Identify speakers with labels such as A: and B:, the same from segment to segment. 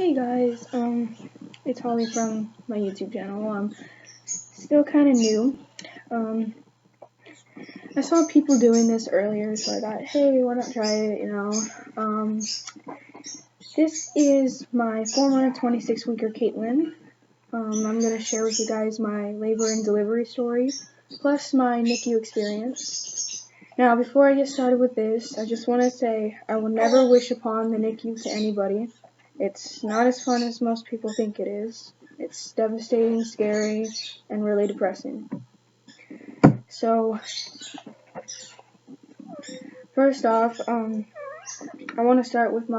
A: Hey guys, it's Holly from my YouTube channel. I'm still kind of new. Um, I saw people doing this earlier, so I thought, hey, why not try it, This is my 4-month, 26-weeker Caitlin. I'm going to share with you guys my labor and delivery story, plus my NICU experience. Now, before I get started with this, I just want to say I will never wish upon the NICU to anybody. It's not as fun as most people think it is. It's devastating, scary, and really depressing. So, first off, I want to start with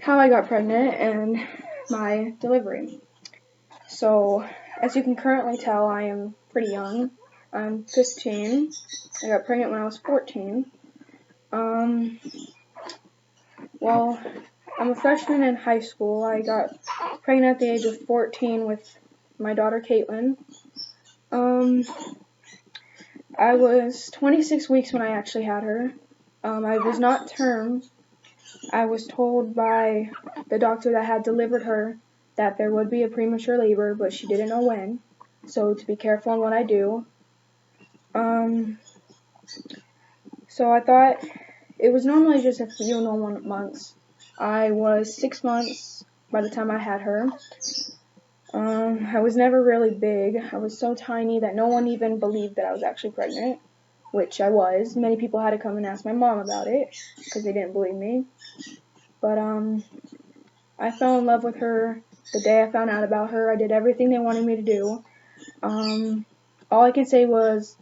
A: how I got pregnant and my delivery. So, as you can currently tell, I am pretty young. I'm 15. I got pregnant when I was 14. Well, I'm a freshman in high school. I got pregnant at the age of 14 with my daughter Caitlin. I was 26 weeks when I actually had her. I was not term. I was told by the doctor that had delivered her that there would be a premature labor, but she didn't know when. So to be careful on what I do. So I thought it was normally just a few normal months. I was 6 months by the time I had her. I was never really big. I was so tiny that no one even believed that I was actually pregnant, which I was. Many people had to come and ask my mom about it because they didn't believe me. But I fell in love with her the day I found out about her. I did everything they wanted me to do. All I can say was,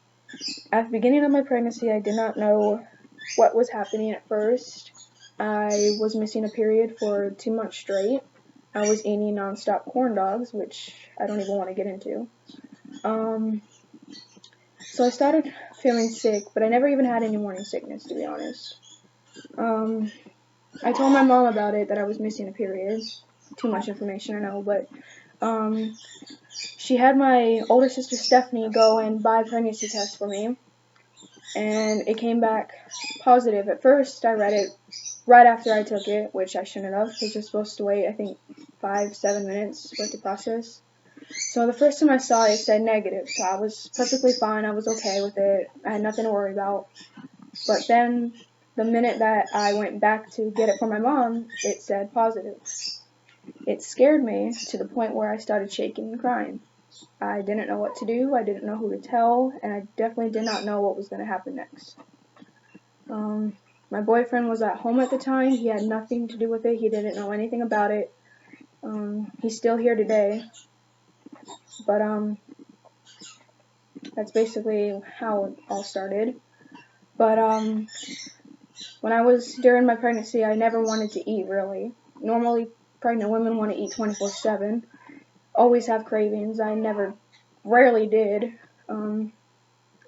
A: at the beginning of my pregnancy, I did not know what was happening at first. I was missing a period for 2 months straight. I was eating nonstop corn dogs, which I don't even want to get into. So I started feeling sick, but I never even had any morning sickness, to be honest. I told my mom about it, that I was missing a period. Too much information, I know, but she had my older sister Stephanie go and buy a pregnancy test for me, and it came back positive. At first, I read it right after I took it, which I shouldn't have, because you're supposed to wait, I think, 5-7 minutes for it to process. So the first time I saw it, it said negative, so I was perfectly fine. I was okay with it. I had nothing to worry about. But then, the minute that I went back to get it for my mom, it said positive. It scared me to the point where I started shaking and crying. I didn't know what to do. I didn't know who to tell, and I definitely did not know what was going to happen next. My boyfriend was at home at the time. He had nothing to do with it. He didn't know anything about it. He's still here today. But that's basically how it all started. But when I was during my pregnancy, I never wanted to eat, really. Normally, pregnant women want to eat 24/7. Always have cravings. I rarely did.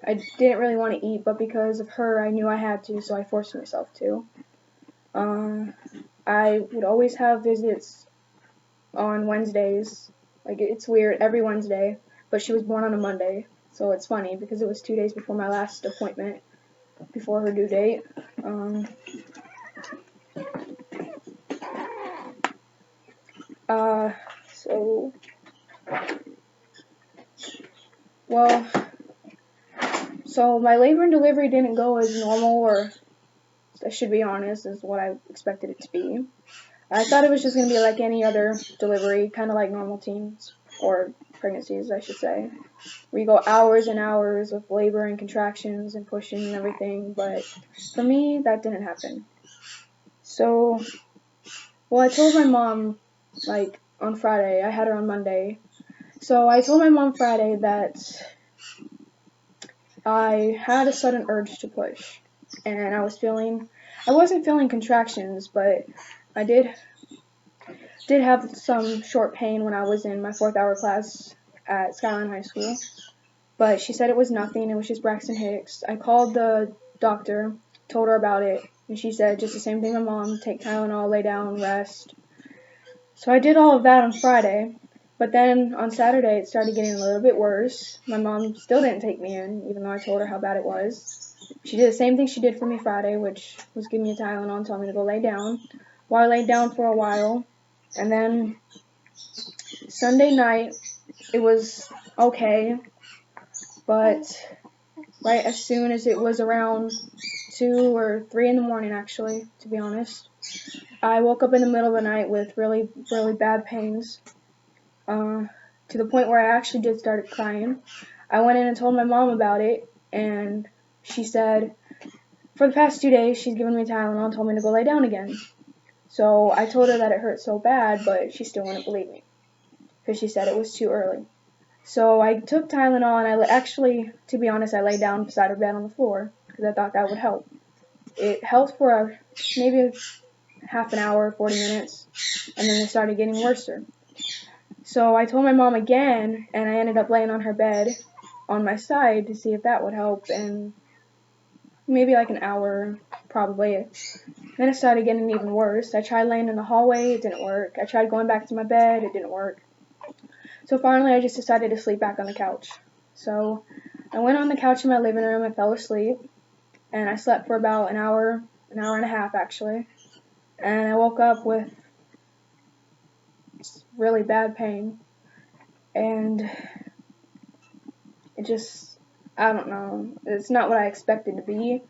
A: I didn't really want to eat, but because of her, I knew I had to, so I forced myself to. I would always have visits on Wednesdays. Like, it's weird, every Wednesday, but she was born on a Monday, so it's funny because it was 2 days before my last appointment, before her due date. So my labor and delivery didn't go as normal, or I should be honest, as what I expected it to be. I thought it was just going to be like any other delivery, kind of like normal teens, or pregnancies, I should say. We go hours and hours of labor and contractions and pushing and everything, but for me, that didn't happen. So, I told my mom, like, on Friday. I had her on Monday. So I told my mom Friday that I had a sudden urge to push, and I wasn't feeling contractions, but I did have some short pain when I was in my 4th hour class at Skyline High School, but she said it was nothing. It was just Braxton Hicks. I called the doctor, told her about it, and she said just the same thing my mom: take Tylenol, lay down, rest. So I did all of that on Friday, but then on Saturday it started getting a little bit worse. My mom still didn't take me in, even though I told her how bad it was. She did the same thing she did for me Friday, which was give me a Tylenol and tell me to go lay down. Well, I laid down for a while, And then Sunday night, it was okay, but right as soon as it was around 2 or 3 in the morning, actually, to be honest, I woke up in the middle of the night with really, really bad pains, to the point where I actually did start crying. I went in and told my mom about it, and she said, for the past 2 days, she's given me Tylenol and told me to go lay down again. So I told her that it hurt so bad, but she still wouldn't believe me, because she said it was too early. So I took Tylenol, and actually, to be honest, I laid down beside her bed on the floor, because I thought that would help. It helped for maybe half an hour, 40 minutes, and then it started getting worse. So I told my mom again, and I ended up laying on her bed on my side to see if that would help, and maybe like an hour, probably. Then it started getting even worse. I tried laying in the hallway, it didn't work. I tried going back to my bed, it didn't work. So finally I just decided to sleep back on the couch. So I went on the couch in my living room and fell asleep, and I slept for about an hour and a half actually. And I woke up with really bad pain, and it just, I don't know, it's not what I expected to be.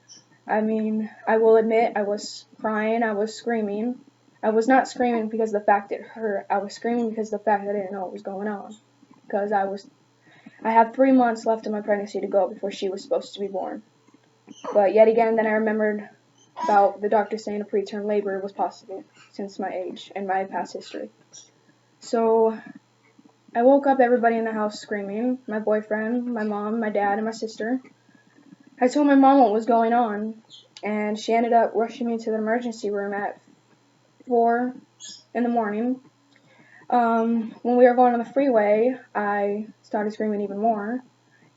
A: I mean, I will admit I was crying, I was screaming. I was not screaming because of the fact it hurt, I was screaming because of the fact that I didn't know what was going on. Because I had 3 months left of my pregnancy to go before she was supposed to be born. But yet again, then I remembered about the doctor saying a preterm labor was possible since my age and my past history. So I woke up everybody in the house screaming, my boyfriend, my mom, my dad, and my sister. I told my mom what was going on, and she ended up rushing me to the emergency room at 4 in the morning. When we were going on the freeway, I started screaming even more,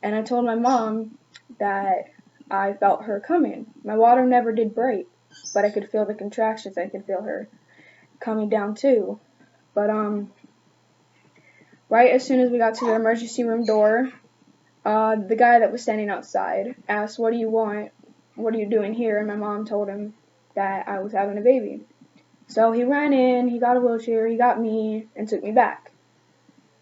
A: and I told my mom that I felt her coming. My water never did break, but I could feel the contractions. I could feel her coming down too. But right as soon as we got to the emergency room door, the guy that was standing outside asked, "What do you want? What are you doing here?" And my mom told him that I was having a baby. So he ran in, he got a wheelchair, he got me, and took me back.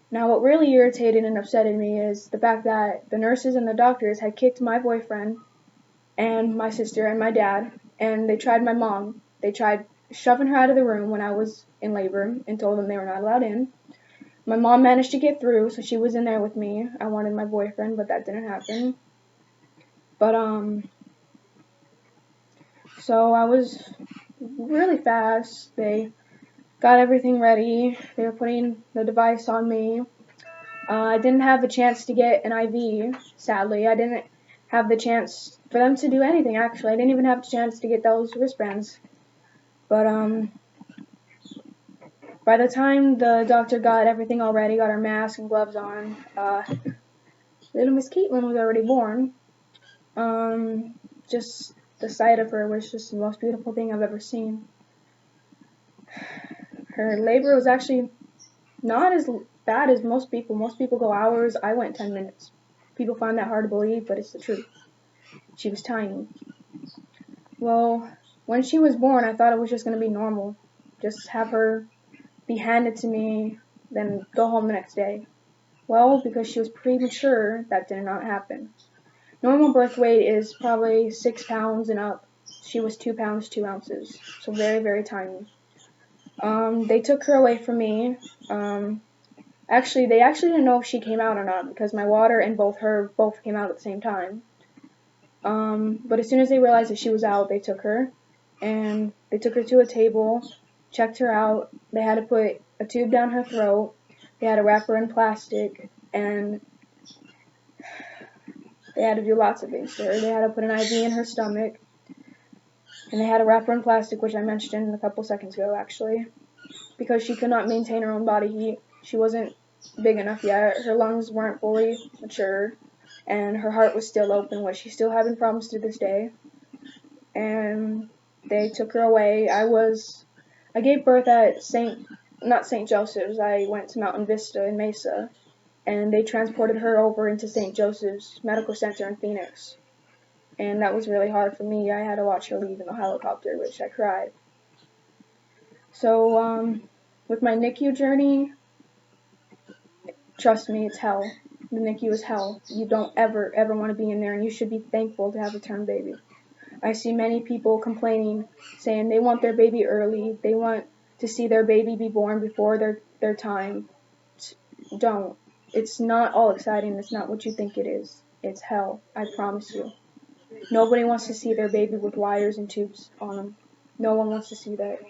A: Now what really irritated and upsetted me is the fact that the nurses and the doctors had kicked my boyfriend and my sister and my dad, and they tried my mom. They tried shoving her out of the room when I was in labor and told them they were not allowed in. My mom managed to get through, so she was in there with me. I wanted my boyfriend, but that didn't happen. But, so I was really fast. They got everything ready. They were putting the device on me. I didn't have the chance to get an IV, sadly. I didn't have the chance for them to do anything, actually. I didn't even have the chance to get those wristbands. But, by the time the doctor got everything all ready, got her mask and gloves on, little Miss Caitlin was already born. Just the sight of her was just the most beautiful thing I've ever seen. Her labor was actually not as bad as most people. Most people go hours. I went 10 minutes. People find that hard to believe, but it's the truth. She was tiny. Well, when she was born, I thought it was just going to be normal. Just have her be handed to me, then go home the next day. Well, because she was premature, that did not happen. Normal birth weight is probably 6 pounds and up. She was 2 pounds, 2 ounces. So very, very tiny. They took her away from me. Actually, they didn't know if she came out or not because my water and both came out at the same time. But as soon as they realized that she was out, they took her. And they took her to a table, checked her out. They had to put a tube down her throat. They had to wrap her in plastic. And they had to do lots of things to her. They had to put an IV in her stomach. And they had to wrap her in plastic, which I mentioned a couple seconds ago, actually. Because she could not maintain her own body heat. She wasn't big enough yet. Her lungs weren't fully mature. And her heart was still open, which she's still having problems to this day. And they took her away. I gave birth at not St. Joseph's. I went to Mountain Vista in Mesa. And they transported her over into St. Joseph's Medical Center in Phoenix. And that was really hard for me. I had to watch her leave in the helicopter, which I cried. So, with my NICU journey, trust me, it's hell. The NICU is hell. You don't ever want to be in there, and you should be thankful to have a term baby. I see many people complaining, saying they want their baby early, they want to see their baby be born before their time. Don't. It's not all exciting. It's not what you think it is. It's hell. I promise you. Nobody wants to see their baby with wires and tubes on them. No one wants to see that.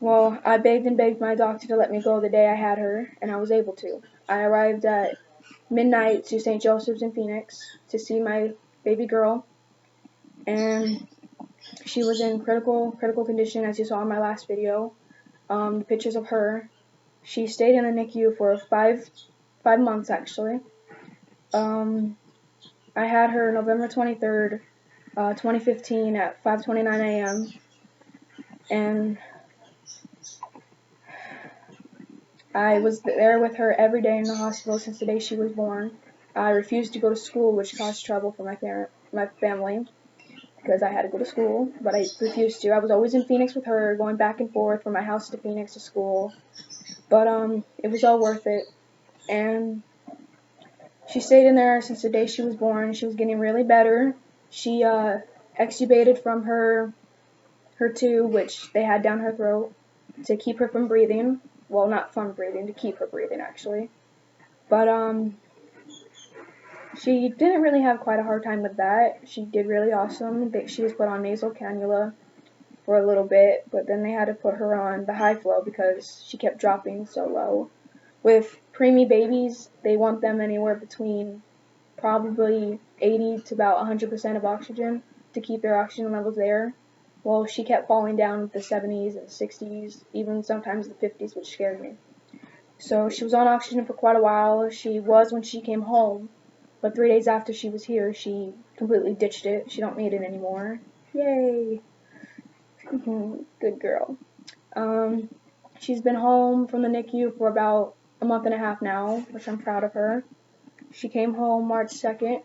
A: Well, I begged and begged my doctor to let me go the day I had her, and I was able to. I arrived at midnight to St. Joseph's in Phoenix to see my baby girl, and she was in critical condition, as you saw in my last video. The pictures of her. She stayed in the NICU for five months actually. I had her November 23rd, 2015 at 5:29 a.m. and I was there with her every day in the hospital since the day she was born. I refused to go to school, which caused trouble for my family, because I had to go to school, but I refused to. I was always in Phoenix with her, going back and forth from my house to Phoenix to school, but it was all worth it. And she stayed in there since the day she was born. She was getting really better. She extubated from her tube, which they had down her throat, to keep her from breathing. Well, not from breathing, to keep her breathing, actually. But she didn't really have quite a hard time with that. She did really awesome. She was put on nasal cannula for a little bit, but then they had to put her on the high flow because she kept dropping so low. With preemie babies, they want them anywhere between probably 80 to about 100% of oxygen to keep their oxygen levels there. Well, she kept falling down to the 70s and 60s, even sometimes the 50s, which scared me. So she was on oxygen for quite a while. She was when she came home, but 3 days after she was here, she completely ditched it. She don't need it anymore. Yay! Good girl. She's been home from the NICU for about a month and a half now, which I'm proud of her. She came home March 2nd,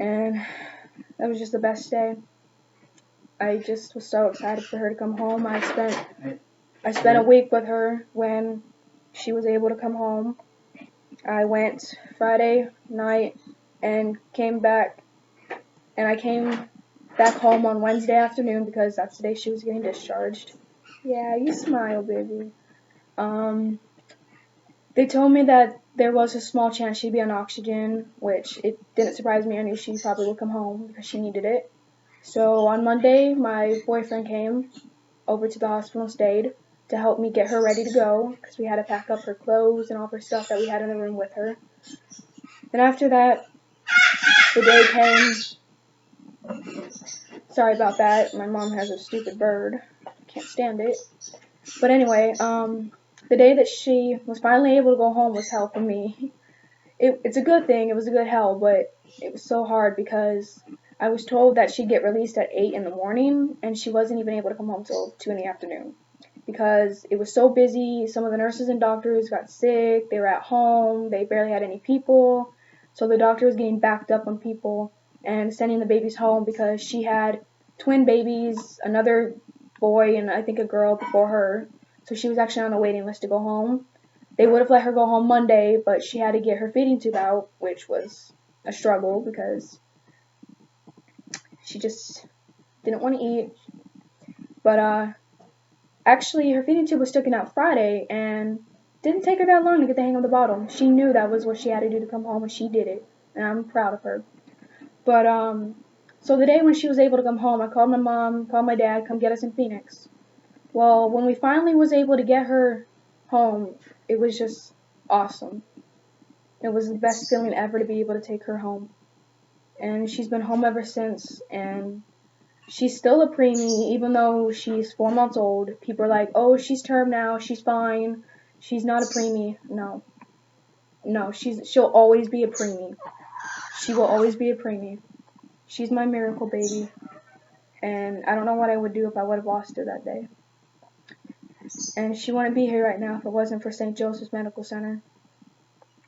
A: and that was just the best day. I just was so excited for her to come home. I spent a week with her when she was able to come home. I went Friday night and came back, and I came back home on Wednesday afternoon because that's the day she was getting discharged. Yeah, you smile, baby. They told me that there was a small chance she'd be on oxygen, which it didn't surprise me. I knew she probably would come home because she needed it. So on Monday, my boyfriend came over to the hospital and stayed to help me get her ready to go because we had to pack up her clothes and all her stuff that we had in the room with her. Then after that, the day came. Sorry about that. My mom has a stupid bird. Can't stand it. But anyway, the day that she was finally able to go home was hell for me. It's a good thing. It was a good hell, but it was so hard because I was told that she'd get released at 8 in the morning, and she wasn't even able to come home till 2 in the afternoon because it was so busy. Some of the nurses and doctors got sick. They were at home. They barely had any people. So the doctor was getting backed up on people and sending the babies home because she had twin babies, another boy and I think a girl before her. So she was actually on the waiting list to go home. They would have let her go home Monday, but she had to get her feeding tube out, which was a struggle because she just didn't want to eat. But actually, her feeding tube was taken out Friday, and didn't take her that long to get the hang of the bottle. She knew that was what she had to do to come home, and she did it, and I'm proud of her. But so the day when she was able to come home, I called my mom, called my dad, come get us in Phoenix. Well, when we finally was able to get her home, it was just awesome. It was the best feeling ever to be able to take her home. And she's been home ever since, and she's still a preemie, even though she's 4 months old. People are like, oh, she's term now, she's fine, she's not a preemie. No, she'll always be a preemie. She will always be a preemie. She's my miracle baby, and I don't know what I would do if I would have lost her that day. And she wouldn't be here right now if it wasn't for St. Joseph's Medical Center.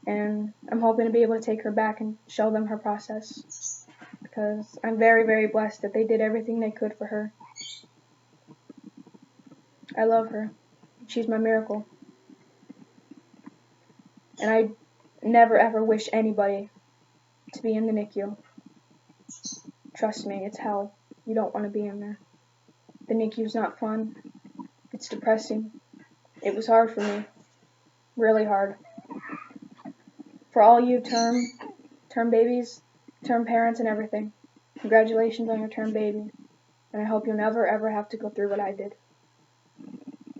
A: And I'm hoping to be able to take her back and show them her process, because I'm very, very blessed that they did everything they could for her. I love her. She's my miracle. And I never ever wish anybody to be in the NICU. Trust me, it's hell. You don't want to be in there. The NICU's not fun. It's depressing. It was hard for me. Really hard. For all you term babies, term parents and everything, congratulations on your term baby. And I hope you'll never ever have to go through what I did.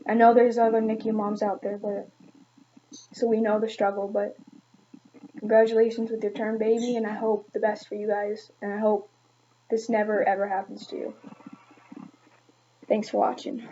A: I know there's other NICU moms out there, so we know the struggle, but congratulations with your term baby, and I hope the best for you guys, and I hope this never ever happens to you. Thanks for watching.